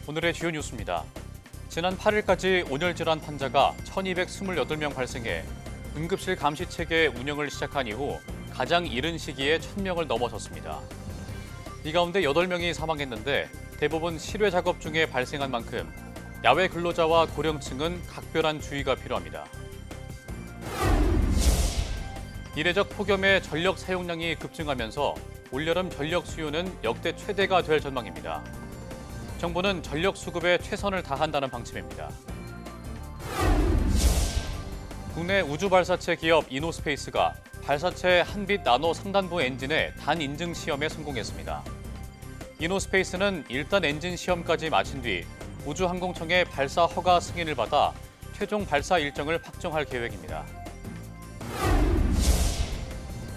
오늘의 주요 뉴스입니다. 지난 8일까지 온열 질환 환자가 1,228명 발생해 응급실 감시체계 운영을 시작한 이후 가장 이른 시기에 1,000명을 넘어섰습니다. 이 가운데 8명이 사망했는데 대부분 실외 작업 중에 발생한 만큼 야외 근로자와 고령층은 각별한 주의가 필요합니다. 이례적 폭염에 전력 사용량이 급증하면서 올여름 전력 수요는 역대 최대가 될 전망입니다. 정부는 전력 수급에 최선을 다한다는 방침입니다. 국내 우주 발사체 기업 이노스페이스가 발사체 한빛 나노 상단부 엔진의 단인증 시험에 성공했습니다. 이노스페이스는 1단 엔진 시험까지 마친 뒤 우주항공청의 발사 허가 승인을 받아 최종 발사 일정을 확정할 계획입니다.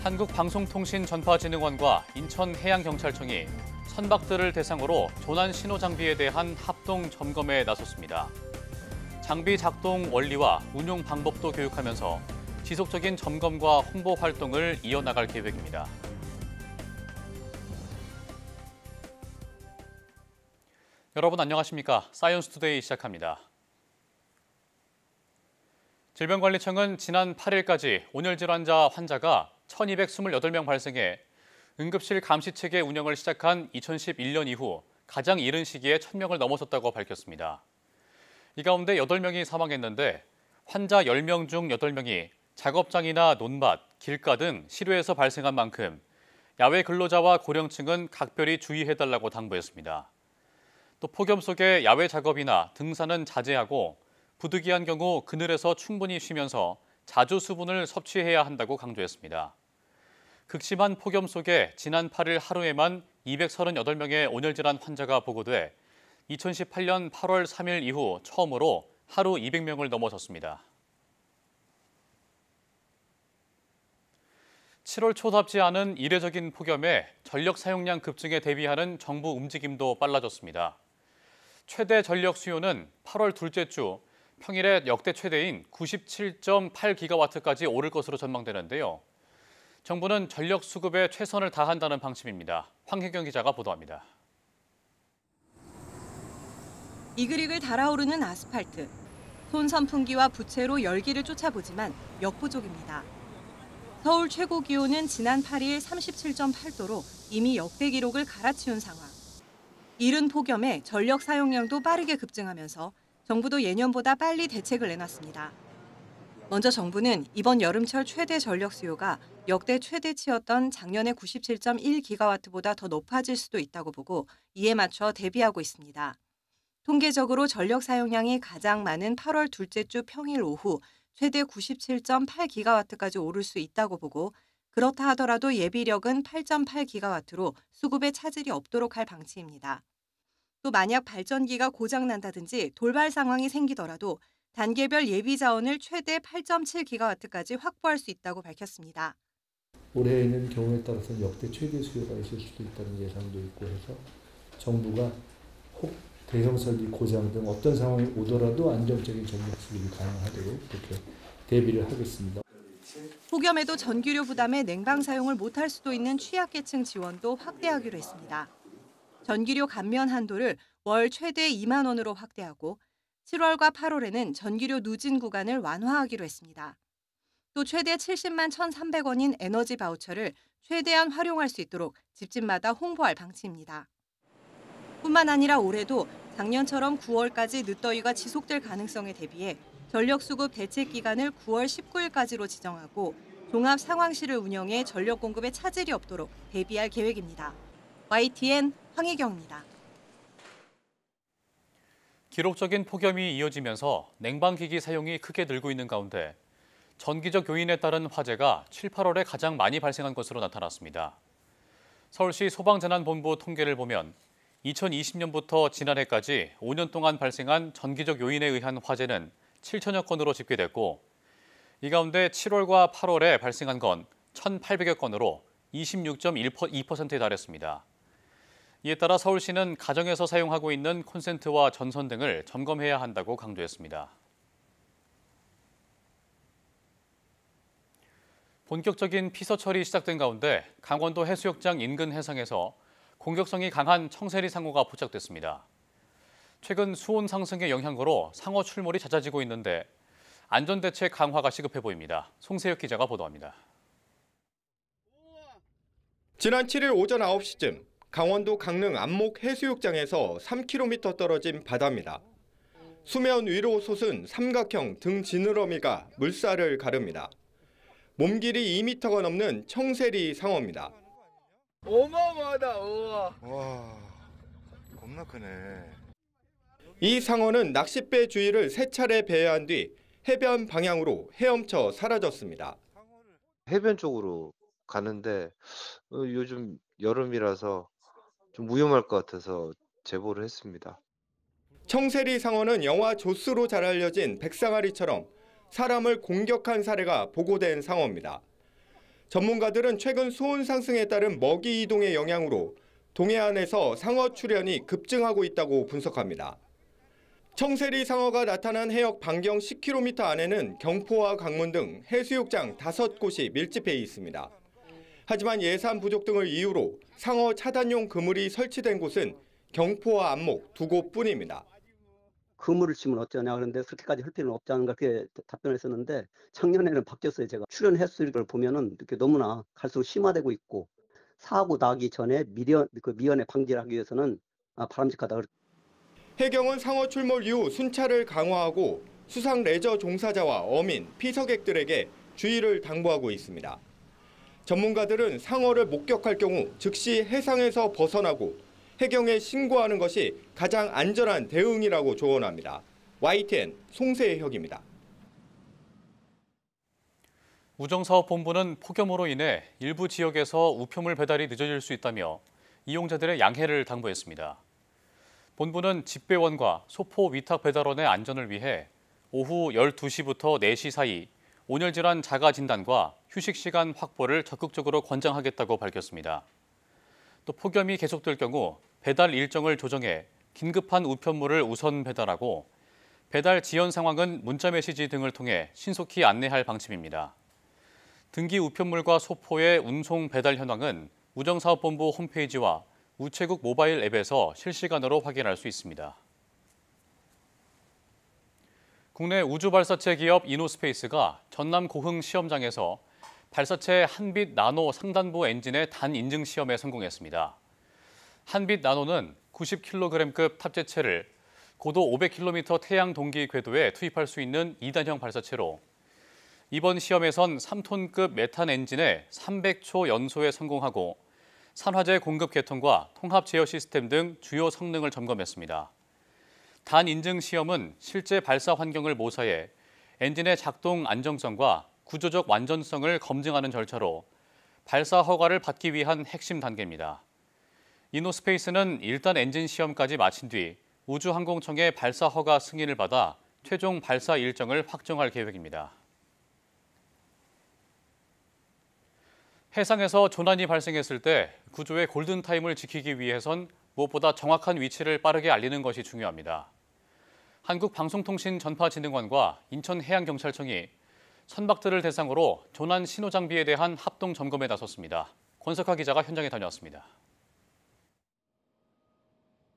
한국방송통신전파진흥원과 인천해양경찰청이 선박들을 대상으로 조난 신호 장비에 대한 합동 점검에 나섰습니다. 장비 작동 원리와 운용 방법도 교육하면서 지속적인 점검과 홍보 활동을 이어나갈 계획입니다. 여러분 안녕하십니까? 사이언스투데이 시작합니다. 질병관리청은 지난 8일까지 온열 질환자 환자가 1,228명 발생해 응급실 감시체계 운영을 시작한 2011년 이후 가장 이른 시기에 1,000명을 넘어섰다고 밝혔습니다. 이 가운데 8명이 사망했는데 환자 10명 중 8명이 작업장이나 논밭, 길가 등 실외에서 발생한 만큼 야외 근로자와 고령층은 각별히 주의해달라고 당부했습니다. 또 폭염 속의 야외 작업이나 등산은 자제하고 부득이한 경우 그늘에서 충분히 쉬면서 자주 수분을 섭취해야 한다고 강조했습니다. 극심한 폭염 속에 지난 8일 하루에만 238명의 온열질환 환자가 보고돼 2018년 8월 3일 이후 처음으로 하루 200명을 넘어섰습니다. 7월 초답지 않은 이례적인 폭염에 전력 사용량 급증에 대비하는 정부 움직임도 빨라졌습니다. 최대 전력 수요는 8월 둘째 주 평일에 역대 최대인 97.8기가와트까지 오를 것으로 전망되는데요. 정부는 전력 수급에 최선을 다한다는 방침입니다. 황혜경 기자가 보도합니다. 이글이글 달아오르는 아스팔트. 손 선풍기와 부채로 열기를 쫓아보지만 역부족입니다. 서울 최고 기온은 지난 8일 37.8도로 이미 역대 기록을 갈아치운 상황. 이른 폭염에 전력 사용량도 빠르게 급증하면서 정부도 예년보다 빨리 대책을 내놨습니다. 먼저 정부는 이번 여름철 최대 전력 수요가 역대 최대치였던 작년의 97.1기가와트보다 더 높아질 수도 있다고 보고 이에 맞춰 대비하고 있습니다. 통계적으로 전력 사용량이 가장 많은 8월 둘째 주 평일 오후 최대 97.8기가와트까지 오를 수 있다고 보고 그렇다 하더라도 예비력은 8.8기가와트로 수급에 차질이 없도록 할 방침입니다. 또 만약 발전기가 고장난다든지 돌발 상황이 생기더라도 단계별 예비 자원을 최대 8.7기가와트까지 확보할 수 있다고 밝혔습니다. 올해에는 경우에 따라서는 역대 최대 수요가 있을 수도 있다는 예상도 있고 해서 정부가 혹 대형 설비 고장 등 어떤 상황이 오더라도 안정적인 전력 수급이 가능하도록 그렇게 대비를 하겠습니다. 폭염에도 전기료 부담에 냉방 사용을 못할 수도 있는 취약계층 지원도 확대하기로 했습니다. 전기료 감면 한도를 월 최대 2만 원으로 확대하고 7월과 8월에는 전기료 누진 구간을 완화하기로 했습니다. 또 최대 70만 1,300원인 에너지 바우처를 최대한 활용할 수 있도록 집집마다 홍보할 방침입니다. 뿐만 아니라 올해도 작년처럼 9월까지 늦더위가 지속될 가능성에 대비해 전력수급 대책 기간을 9월 19일까지로 지정하고 종합 상황실을 운영해 전력 공급에 차질이 없도록 대비할 계획입니다. YTN 황희경입니다. 기록적인 폭염이 이어지면서 냉방기기 사용이 크게 늘고 있는 가운데 전기적 요인에 따른 화재가 7, 8월에 가장 많이 발생한 것으로 나타났습니다. 서울시 소방재난본부 통계를 보면 2020년부터 지난해까지 5년 동안 발생한 전기적 요인에 의한 화재는 7천여 건으로 집계됐고 이 가운데 7월과 8월에 발생한 건 1,800여 건으로 26.2%에 달했습니다. 이에 따라 서울시는 가정에서 사용하고 있는 콘센트와 전선 등을 점검해야 한다고 강조했습니다. 본격적인 피서 처리 시작된 가운데 강원도 해수욕장 인근 해상에서 공격성이 강한 청세리 상어가 포착됐습니다. 최근 수온 상승의 영향으로 상어 출몰이 잦아지고 있는데 안전대책 강화가 시급해 보입니다. 송세혁 기자가 보도합니다. 지난 7일 오전 9시쯤 강원도 강릉 안목 해수욕장에서 3km 떨어진 바다입니다. 수면 위로 솟은 삼각형 등 지느러미가 물살을 가릅니다. 몸 길이 2m가 넘는 청세리 상어입니다. 어마어마하다. 우와. 와, 겁나 크네. 이 상어는 낚싯배 주위를 3차례 배회한 뒤 해변 방향으로 헤엄쳐 사라졌습니다. 해변 쪽으로 가는데 요즘 여름이라서 좀 위험할 것 같아서 제보를 했습니다. 청세리 상어는 영화 조스로 잘 알려진 백상아리처럼 사람을 공격한 사례가 보고된 상어입니다. 전문가들은 최근 수온 상승에 따른 먹이 이동의 영향으로 동해안에서 상어 출현이 급증하고 있다고 분석합니다. 청세리 상어가 나타난 해역 반경 10km 안에는 경포와 강문 등 해수욕장 5곳이 밀집해 있습니다. 하지만 예산 부족 등을 이유로 상어 차단용 그물이 설치된 곳은 경포와 안목 2곳뿐입니다. 그물을 치면 어쩌냐 그런데 그렇게까지 할 필요는 없다는 그렇게 답변을 했었는데 작년에는 바뀌었어요. 제가 출연 횟수를 보면은 이렇게 너무나 갈수록 심화되고 있고 사고 나기 전에 미연에 방지를 하기 위해서는 바람직하다. 해경은 상어 출몰 이후 순찰을 강화하고 수상 레저 종사자와 어민, 피서객들에게 주의를 당부하고 있습니다. 전문가들은 상어를 목격할 경우 즉시 해상에서 벗어나고 해경에 신고하는 것이 가장 안전한 대응이라고 조언합니다. YTN 송세혁입니다. 우정사업본부는 폭염으로 인해 일부 지역에서 우표물 배달이 늦어질 수 있다며 이용자들의 양해를 당부했습니다. 본부는 집배원과 소포 위탁 배달원의 안전을 위해 오후 12시부터 4시 사이 온열질환 자가 진단과 휴식 시간 확보를 적극적으로 권장하겠다고 밝혔습니다. 또 폭염이 계속될 경우 배달 일정을 조정해 긴급한 우편물을 우선 배달하고 배달 지연 상황은 문자 메시지 등을 통해 신속히 안내할 방침입니다. 등기 우편물과 소포의 운송 배달 현황은 우정사업본부 홈페이지와 우체국 모바일 앱에서 실시간으로 확인할 수 있습니다. 국내 우주발사체 기업 이노스페이스가 전남 고흥 시험장에서 발사체 한빛 나노 상단부 엔진의 단인증 시험에 성공했습니다. 한빛 나노는 90kg급 탑재체를 고도 500km 태양 동기 궤도에 투입할 수 있는 2단형 발사체로 이번 시험에선 3톤급 메탄 엔진의 300초 연소에 성공하고 산화제 공급 개통과 통합 제어 시스템 등 주요 성능을 점검했습니다. 단 인증 시험은 실제 발사 환경을 모사해 엔진의 작동 안정성과 구조적 완전성을 검증하는 절차로 발사 허가를 받기 위한 핵심 단계입니다. 이노스페이스는 일단 엔진 시험까지 마친 뒤 우주항공청의 발사 허가 승인을 받아 최종 발사 일정을 확정할 계획입니다. 해상에서 조난이 발생했을 때 구조의 골든타임을 지키기 위해선 무엇보다 정확한 위치를 빠르게 알리는 것이 중요합니다. 한국방송통신전파진흥원과 인천해양경찰청이 선박들을 대상으로 조난 신호 장비에 대한 합동 점검에 나섰습니다. 권석하 기자가 현장에 다녀왔습니다.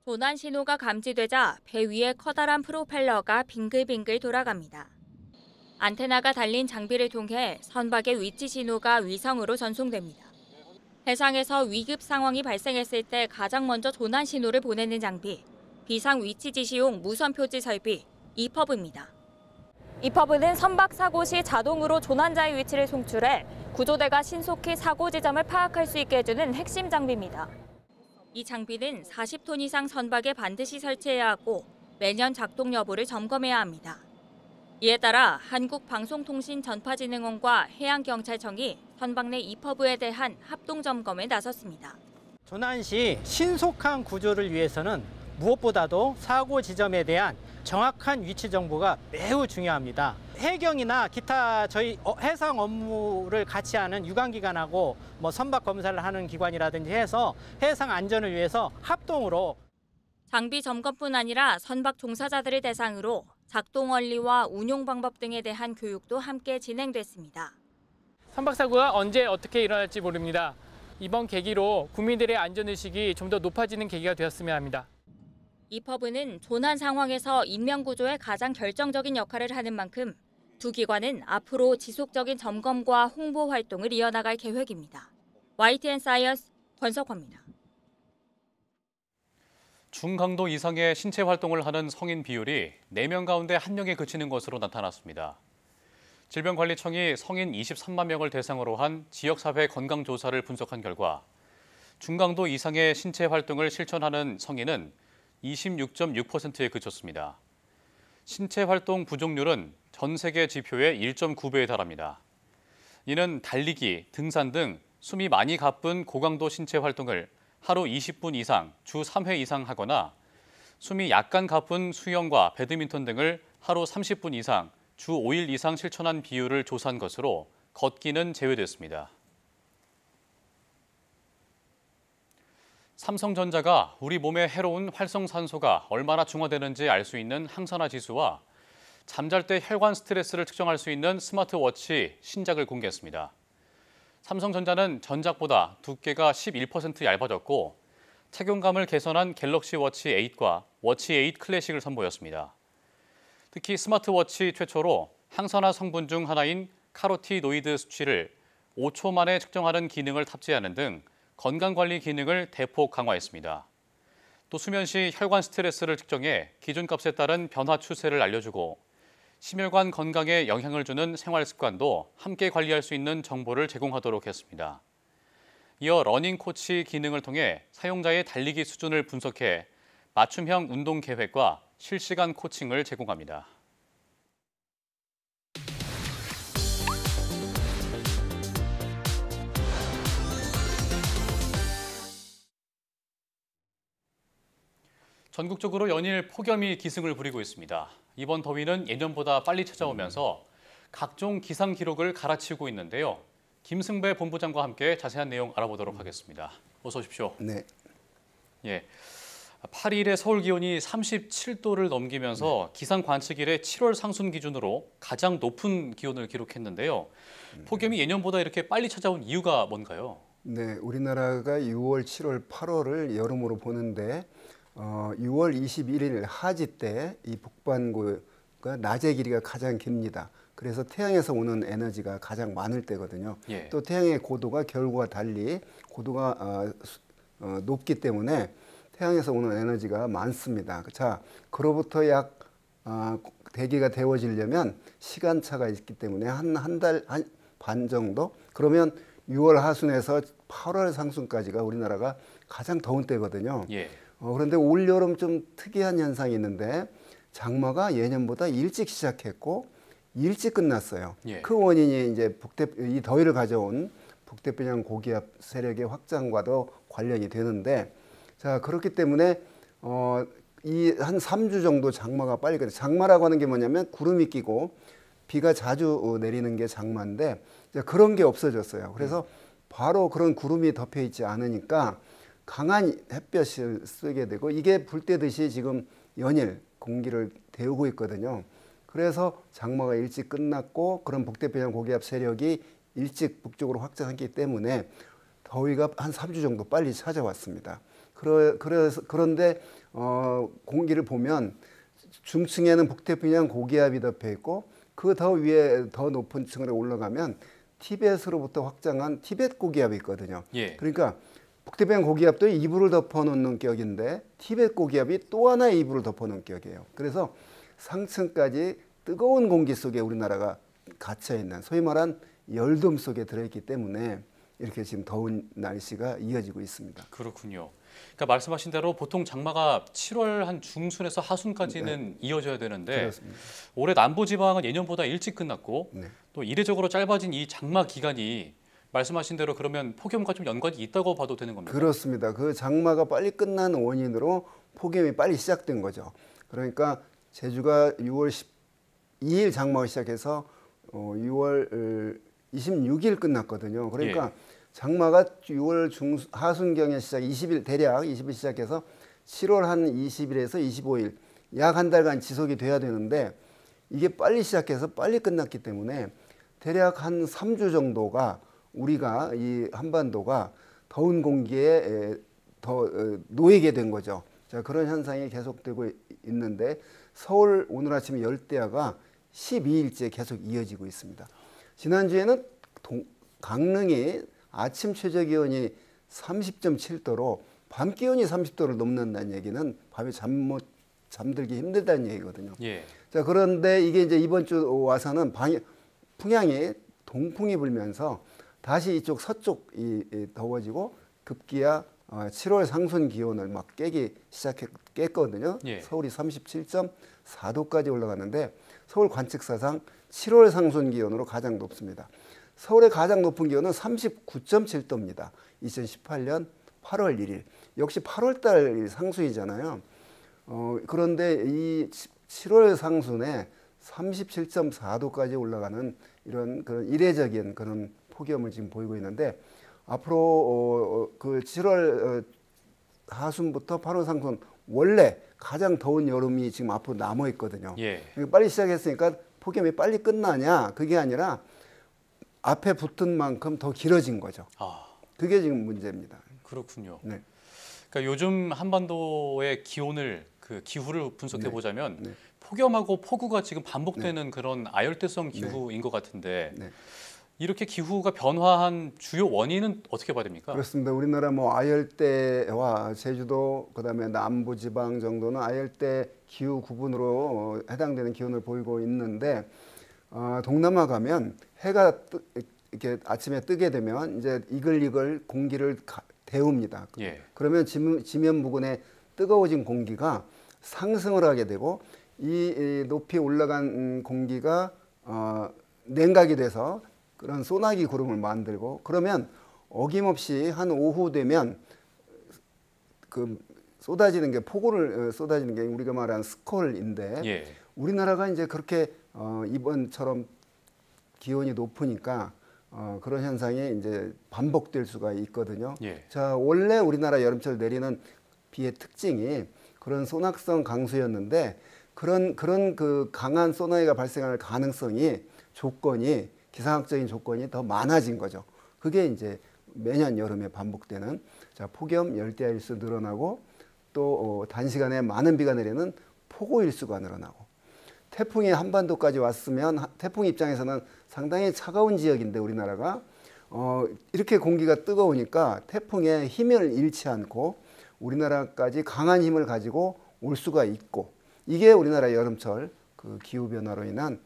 조난 신호가 감지되자 배 위에 커다란 프로펠러가 빙글빙글 돌아갑니다. 안테나가 달린 장비를 통해 선박의 위치 신호가 위성으로 전송됩니다. 해상에서 위급 상황이 발생했을 때 가장 먼저 조난 신호를 보내는 장비, 비상 위치 지시용 무선 표지 설비, 이퍼브입니다. 이퍼브는 선박 사고 시 자동으로 조난자의 위치를 송출해 구조대가 신속히 사고 지점을 파악할 수 있게 해주는 핵심 장비입니다. 이 장비는 40톤 이상 선박에 반드시 설치해야 하고 매년 작동 여부를 점검해야 합니다. 이에 따라 한국방송통신전파진흥원과 해양경찰청이 선박 내 이퍼브에 대한 합동점검에 나섰습니다. 조난 시 신속한 구조를 위해서는 무엇보다도 사고 지점에 대한 정확한 위치 정보가 매우 중요합니다. 해경이나 기타 저희 해상 업무를 같이 하는 유관기관하고 선박 검사를 하는 기관이라든지 해서 해상 안전을 위해서 합동으로 장비 점검뿐 아니라 선박 종사자들을 대상으로 작동 원리와 운용 방법 등에 대한 교육도 함께 진행됐습니다. 선박사고가 언제 어떻게 일어날지 모릅니다. 이번 계기로 국민들의 안전의식이 좀 더 높아지는 계기가 되었으면 합니다. 이 퍼브는 조난 상황에서 인명구조에 가장 결정적인 역할을 하는 만큼 두 기관은 앞으로 지속적인 점검과 홍보 활동을 이어나갈 계획입니다. YTN 사이언스 권석화입니다. 중강도 이상의 신체 활동을 하는 성인 비율이 4명 가운데 1명에 그치는 것으로 나타났습니다. 질병관리청이 성인 23만 명을 대상으로 한 지역사회 건강조사를 분석한 결과 중강도 이상의 신체 활동을 실천하는 성인은 26.6%에 그쳤습니다. 신체 활동 부족률은 전 세계 지표의 1.9배에 달합니다. 이는 달리기, 등산 등 숨이 많이 가쁜 고강도 신체 활동을 하루 20분 이상, 주 3회 이상 하거나 숨이 약간 가쁜 수영과 배드민턴 등을 하루 30분 이상, 주 5일 이상 실천한 비율을 조사한 것으로 걷기는 제외됐습니다. 삼성전자가 우리 몸에 해로운 활성산소가 얼마나 중화되는지 알 수 있는 항산화 지수와 잠잘 때 혈관 스트레스를 측정할 수 있는 스마트워치 신작을 공개했습니다. 삼성전자는 전작보다 두께가 11% 얇아졌고 착용감을 개선한 갤럭시 워치 8과 워치 8 클래식을 선보였습니다. 특히 스마트워치 최초로 항산화 성분 중 하나인 카로티노이드 수치를 5초 만에 측정하는 기능을 탑재하는 등 건강관리 기능을 대폭 강화했습니다. 또 수면 시 혈관 스트레스를 측정해 기준값에 따른 변화 추세를 알려주고 심혈관 건강에 영향을 주는 생활 습관도 함께 관리할 수 있는 정보를 제공하도록 했습니다. 이어 러닝 코치 기능을 통해 사용자의 달리기 수준을 분석해 맞춤형 운동 계획과 실시간 코칭을 제공합니다. 전국적으로 연일 폭염이 기승을 부리고 있습니다. 이번 더위는 예년보다 빨리 찾아오면서 각종 기상 기록을 갈아치우고 있는데요. 김승배 본부장과 함께 자세한 내용 알아보도록 하겠습니다. 어서 오십시오. 네. 예. 8일에 서울 기온이 37도를 넘기면서 기상 관측 이래 7월 상순 기준으로 가장 높은 기온을 기록했는데요. 폭염이 예년보다 이렇게 빨리 찾아온 이유가 뭔가요? 네, 우리나라가 6월, 7월, 8월을 여름으로 보는데 6월 21일 하지 때 이 북반구가 낮의 길이가 가장 깁니다. 그래서 태양에서 오는 에너지가 가장 많을 때거든요. 예. 또 태양의 고도가 겨울과 달리 고도가 높기 때문에 태양에서 오는 에너지가 많습니다. 자, 그로부터 약 대기가 데워지려면 시간차가 있기 때문에 한 달 반 정도? 그러면 6월 하순에서 8월 상순까지가 우리나라가 가장 더운 때거든요. 예. 그런데 올 여름 좀 특이한 현상이 있는데 장마가 예년보다 일찍 시작했고 일찍 끝났어요. 예. 그 그 원인이 이제 이 더위를 가져온 북태평양 고기압 세력의 확장과도 관련이 되는데, 자, 그렇기 때문에 이 한 3주 정도 장마가 빨리 끝나. 장마라고 하는 게 뭐냐면 구름이 끼고 비가 자주 내리는 게 장마인데 이제 그런 게 없어졌어요. 그래서 바로 그런 구름이 덮여 있지 않으니까 강한 햇볕을 쓰게 되고 이게 불 때듯이 지금 연일 공기를 데우고 있거든요. 그래서 장마가 일찍 끝났고 그런 북태평양 고기압 세력이 일찍 북쪽으로 확장했기 때문에 더위가 한 3주 정도 빨리 찾아왔습니다. 그런데 공기를 보면 중층에는 북태평양 고기압이 덮여 있고 그 더 위에 더 높은 층으로 올라가면 티벳으로부터 확장한 티벳 고기압이 있거든요. 예. 그러니까 북태평양 고기압도 이불을 덮어놓는 격인데 티벳 고기압이 또 하나의 이불을 덮어놓은 격이에요. 그래서 상층까지 뜨거운 공기 속에 우리나라가 갇혀있는 소위 말한 열돔 속에 들어있기 때문에 이렇게 지금 더운 날씨가 이어지고 있습니다. 그렇군요. 그러니까 말씀하신 대로 보통 장마가 7월 한 중순에서 하순까지는 이어져야 되는데 그렇습니다. 올해 남부지방은 예년보다 일찍 끝났고 네. 또 이례적으로 짧아진 이 장마 기간이 말씀하신 대로 그러면 폭염과 좀 연관이 있다고 봐도 되는 겁니까? 그렇습니다. 그 장마가 빨리 끝난 원인으로 폭염이 빨리 시작된 거죠. 그러니까 제주가 6월 12일 장마가 시작해서 6월 26일 끝났거든요. 그러니까 장마가 6월 하순경에 시작 20일 대략 20일 시작해서 7월 한 20일에서 25일 약 한 달간 지속이 돼야 되는데 이게 빨리 시작해서 빨리 끝났기 때문에 대략 한 3주 정도가 우리가 이 한반도가 더운 공기에 더 놓이게 된 거죠. 자, 그런 현상이 계속되고 있는데 서울 오늘 아침 열대야가 12일째 계속 이어지고 있습니다. 지난주에는 강릉이 아침 최저 기온이 30.7도로 밤 기온이 30도를 넘는다는 얘기는 밤에 잠들기 힘들다는 얘기거든요. 자, 그런데 이게 이제 이번 주 와서는 풍향이 동풍이 불면서 다시 이쪽 서쪽이 더워지고 급기야 7월 상순 기온을 막 깼거든요. 서울이 37.4도까지 올라갔는데 서울 관측사상 7월 상순 기온으로 가장 높습니다. 서울의 가장 높은 기온은 39.7도입니다. 2018년 8월 1일. 역시 8월 달 상순이잖아요. 그런데 이 7월 상순에 37.4도까지 올라가는 이런 그런 이례적인 그런 폭염을 지금 보이고 있는데 앞으로 그 7월 하순부터 8월 상순 원래 가장 더운 여름이 지금 앞으로 남아 있거든요. 빨리 시작했으니까 폭염이 빨리 끝나냐? 그게 아니라 앞에 붙은 만큼 더 길어진 거죠. 그게 지금 문제입니다. 그렇군요. 네. 그러니까 요즘 한반도의 기후를 분석해 보자면 폭염하고 폭우가 지금 반복되는 그런 아열대성 기후인 것 같은데 이렇게 기후가 변화한 주요 원인은 어떻게 봐야 됩니까? 그렇습니다. 우리나라 뭐 아열대와 제주도 그다음에 남부지방 정도는 아열대 기후 구분으로 해당되는 기온을 보이고 있는데 동남아 가면 해가 이렇게 아침에 뜨게 되면 이제 이글이글 공기를 데웁니다. 그러면 지면 부근에 뜨거워진 공기가 상승을 하게 되고 이 높이 올라간 공기가 냉각이 돼서 그런 소나기 구름을 만들고 그러면 어김없이 한 오후 되면 그 쏟아지는 게 폭우를 쏟아지는 게 우리가 말하는 스콜인데 우리나라가 이제 그렇게 이번처럼 기온이 높으니까 그런 현상이 이제 반복될 수가 있거든요. 자, 원래 우리나라 여름철 내리는 비의 특징이 그런 소낙성 강수였는데 그런 그 강한 소나기가 발생할 가능성이 기상학적인 조건이 더 많아진 거죠. 그게 이제 매년 여름에 반복되는 폭염, 열대야 일수 늘어나고 또 단시간에 많은 비가 내리는 폭우 일수가 늘어나고 태풍이 한반도까지 왔으면 태풍 입장에서는 상당히 차가운 지역인데 우리나라가 이렇게 공기가 뜨거우니까 태풍의 힘을 잃지 않고 우리나라까지 강한 힘을 가지고 올 수가 있고 이게 우리나라 여름철 그 기후 변화로 인한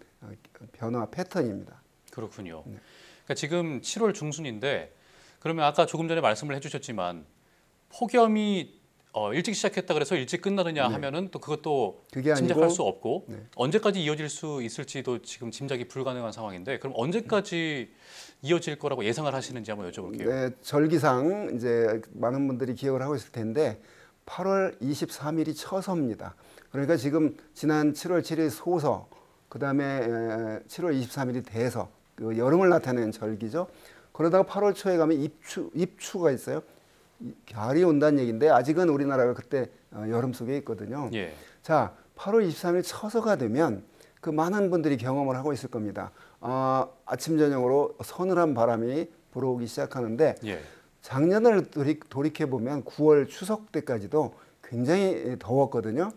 변화 패턴입니다. 그렇군요. 그러니까 지금 7월 중순인데 그러면 아까 조금 전에 말씀을 해주셨지만 폭염이 일찍 시작했다 그래서 일찍 끝나느냐 하면은 또 그것도 짐작할 수 없고 언제까지 이어질 수 있을지도 지금 짐작이 불가능한 상황인데 그럼 언제까지 이어질 거라고 예상을 하시는지 한번 여쭤볼게요. 네, 절기상 이제 많은 분들이 기억을 하고 있을 텐데 8월 23일이 처서입니다. 그러니까 지금 지난 7월 7일 소서, 그다음에 7월 23일이 대서, 그 여름을 나타내는 절기죠. 그러다가 8월 초에 가면 입추가 있어요. 가을이 온다는 얘기인데 아직은 우리나라가 그때 여름 속에 있거든요. 자, 8월 23일 처서가 되면 그 많은 분들이 경험을 하고 있을 겁니다. 아침 저녁으로 서늘한 바람이 불어오기 시작하는데 작년을 돌이켜 보면 9월 추석 때까지도 굉장히 더웠거든요.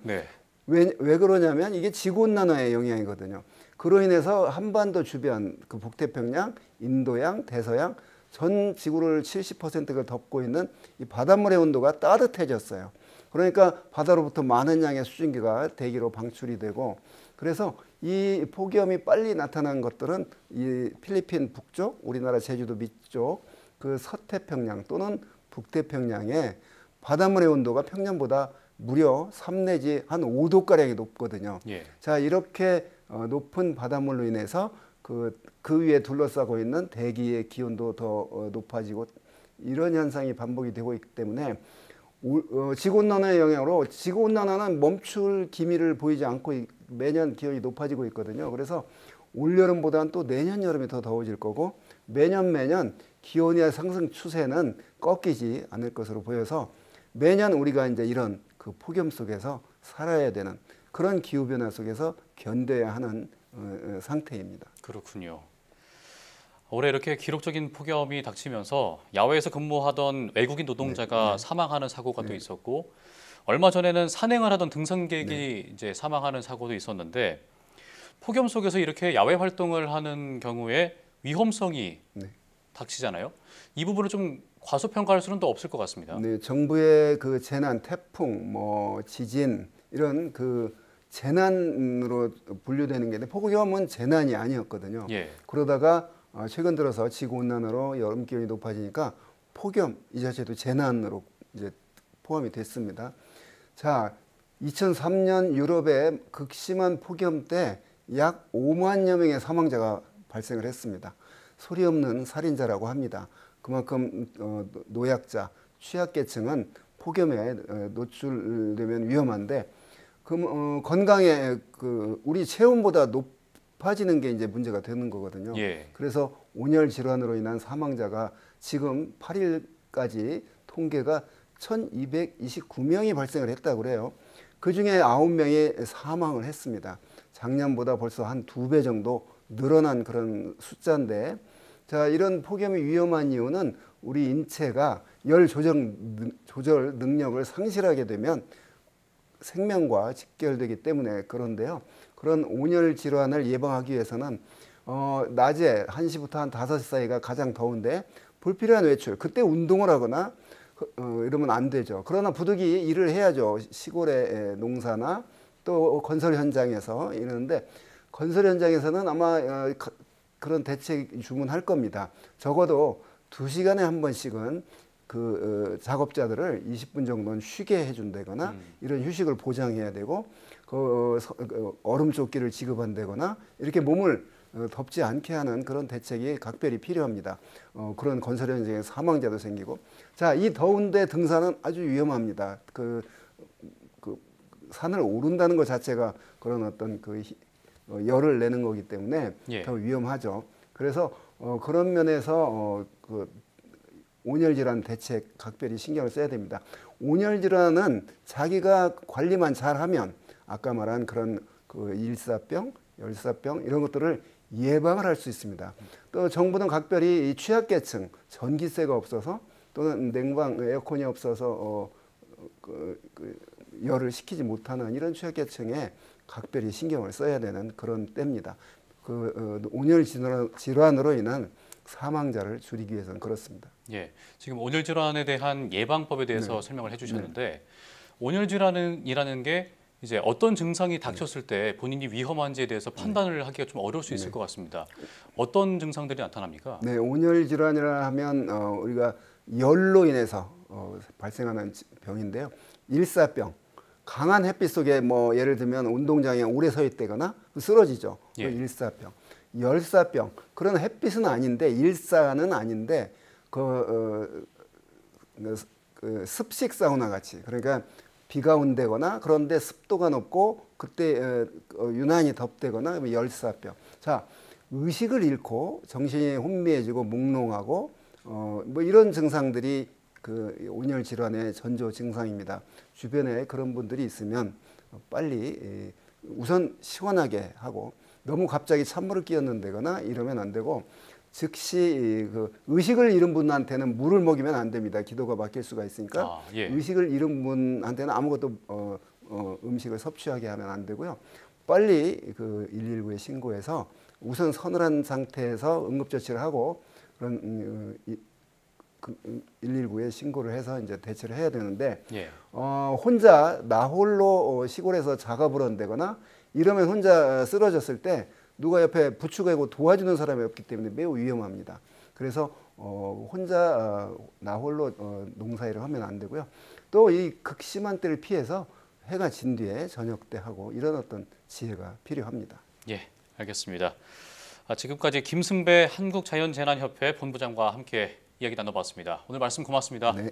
왜 그러냐면 이게 지구온난화의 영향이거든요. 그로 인해서 한반도 주변 그 북태평양, 인도양, 대서양 전 지구를 70%가 덮고 있는 이 바닷물의 온도가 따뜻해졌어요. 그러니까 바다로부터 많은 양의 수증기가 대기로 방출이 되고 그래서 이 폭염이 빨리 나타난 것들은 이 필리핀 북쪽, 우리나라 제주도 밑쪽 그 서태평양 또는 북태평양의 바닷물의 온도가 평년보다 무려 3 내지 한 5도가량이 높거든요. 자, 이렇게 높은 바닷물로 인해서 그 위에 둘러싸고 있는 대기의 기온도 더 높아지고 이런 현상이 반복이 되고 있기 때문에 지구온난화의 영향으로 지구온난화는 멈출 기미를 보이지 않고 매년 기온이 높아지고 있거든요. 그래서 올여름보다는 또 내년 여름이 더 더워질 거고 매년 기온의 상승 추세는 꺾이지 않을 것으로 보여서 매년 우리가 이제 이런 그 폭염 속에서 살아야 되는 그런 기후변화 속에서 견뎌야 하는 상태입니다. 그렇군요. 올해 이렇게 기록적인 폭염이 닥치면서 야외에서 근무하던 외국인 노동자가 사망하는 사고가 또 있었고 얼마 전에는 산행을 하던 등산객이 이제 사망하는 사고도 있었는데 폭염 속에서 이렇게 야외 활동을 하는 경우에 위험성이 닥치잖아요. 이 부분을 좀 과소평가할 수는 또 없을 것 같습니다. 네, 정부의 그 재난, 태풍, 지진 이런 그 재난으로 분류되는 게 폭염은 재난이 아니었거든요. 그러다가 최근 들어서 지구온난화로 여름 기온이 높아지니까 폭염 이 자체도 재난으로 이제 포함이 됐습니다. 자, 2003년 유럽의 극심한 폭염 때 약 5만여 명의 사망자가 발생을 했습니다. 소리 없는 살인자라고 합니다. 그만큼 노약자, 취약계층은 폭염에 노출되면 위험한데 건강에 우리 체온보다 높아지는 게 이제 문제가 되는 거거든요. 그래서 온열 질환으로 인한 사망자가 지금 8일까지 통계가 1229명이 발생을 했다고 그래요. 그중에 9명이 사망을 했습니다. 작년보다 벌써 한 2배 정도 늘어난 그런 숫자인데 자, 이런 폭염이 위험한 이유는 우리 인체가 열 조절 능력을 상실하게 되면 생명과 직결되기 때문에 그런데요. 그런 온열 질환을 예방하기 위해서는 낮에 1시부터 한 5시 사이가 가장 더운데 불필요한 외출, 그때 운동을 하거나 이러면 안 되죠. 그러나 부득이 일을 해야죠. 시골의 농사나 또 건설 현장에서 이러는데 건설 현장에서는 아마 그런 대책 주문할 겁니다. 적어도 2시간에 한 번씩은 그 작업자들을 20분 정도는 쉬게 해준다거나 이런 휴식을 보장해야 되고 얼음 조끼를 지급한다거나 이렇게 몸을 덥지 않게 하는 그런 대책이 각별히 필요합니다. 그런 건설 현장에 사망자도 생기고 자, 이 더운데 등산은 아주 위험합니다. 그 산을 오른다는 것 자체가 그런 어떤 열을 내는 거기 때문에 더 위험하죠. 그래서 그런 면에서 온열 질환 대책 각별히 신경을 써야 됩니다. 온열 질환은 자기가 관리만 잘하면 아까 말한 그런 일사병, 열사병 이런 것들을 예방을 할 수 있습니다. 또 정부는 각별히 이 취약계층, 전기세가 없어서 또는 냉방, 에어컨이 없어서 열을 식히지 못하는 이런 취약계층에 각별히 신경을 써야 되는 그런 때입니다. 온열 질환으로 인한 사망자를 줄이기 위해서는 그렇습니다. 지금 온열 질환에 대한 예방법에 대해서 설명을 해주셨는데 온열 질환이라는 게 이제 어떤 증상이 닥쳤을 때 본인이 위험한지에 대해서 판단을 하기가 좀 어려울 수 있을 것 같습니다. 어떤 증상들이 나타납니까? 네, 온열 질환이라 하면 우리가 열로 인해서 발생하는 병인데요. 일사병, 강한 햇빛 속에 예를 들면 운동장에 오래 서 있다거나 쓰러지죠. 일사병, 열사병, 그런 햇빛은 아닌데 일사는 아닌데 습식 사우나 같이 그러니까 비가 온다거나 그런데 습도가 높고 그때 유난히 덥다거나 열사병. 자, 의식을 잃고 정신이 혼미해지고 몽롱하고 이런 증상들이 온열 질환의 전조 증상입니다. 주변에 그런 분들이 있으면 빨리 우선 시원하게 하고 너무 갑자기 찬물을 끼얹는다거나 이러면 안 되고 즉시 의식을 잃은 분한테는 물을 먹이면 안 됩니다. 기도가 막힐 수가 있으니까 의식을 잃은 분한테는 아무것도 음식을 섭취하게 하면 안 되고요. 빨리 119에 신고해서 우선 서늘한 상태에서 응급조치를 하고 그런 119에 신고를 해서 이제 대처를 해야 되는데 혼자 나 홀로 시골에서 작업을 한다거나 이러면 혼자 쓰러졌을 때 누가 옆에 부축하고 도와주는 사람이 없기 때문에 매우 위험합니다. 그래서 혼자 나 홀로 농사일을 하면 안 되고요. 또 이 극심한 때를 피해서 해가 진 뒤에 저녁 때 하고 이런 어떤 지혜가 필요합니다. 알겠습니다. 지금까지 김승배 한국자연재난협회 본부장과 함께 이야기 나눠봤습니다. 오늘 말씀 고맙습니다. 네.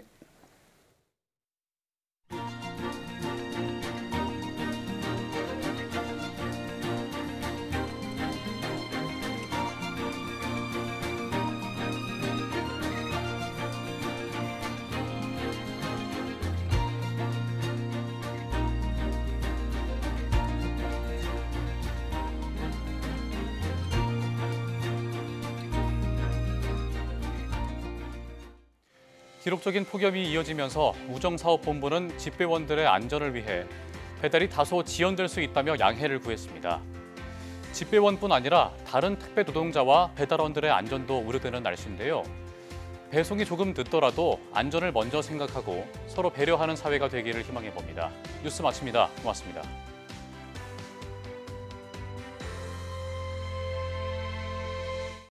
기록적인 폭염이 이어지면서 우정사업본부는 집배원들의 안전을 위해 배달이 다소 지연될 수 있다며 양해를 구했습니다. 집배원뿐 아니라 다른 택배 노동자와 배달원들의 안전도 우려되는 날씨인데요. 배송이 조금 늦더라도 안전을 먼저 생각하고 서로 배려하는 사회가 되기를 희망해 봅니다. 뉴스 마칩니다. 고맙습니다.